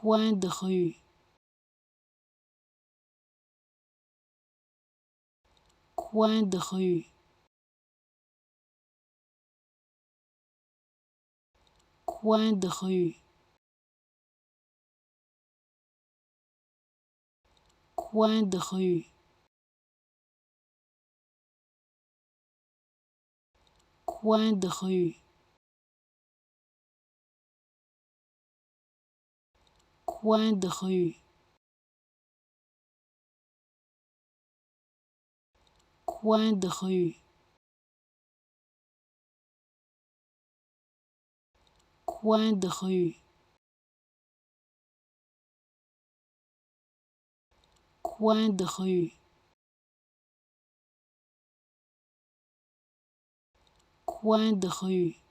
coin de rue, coin de rue, coin de rue, coin de rue, coin de rue, coin de rue, coin de rue, coin de rue, coin de rue, coin de rue,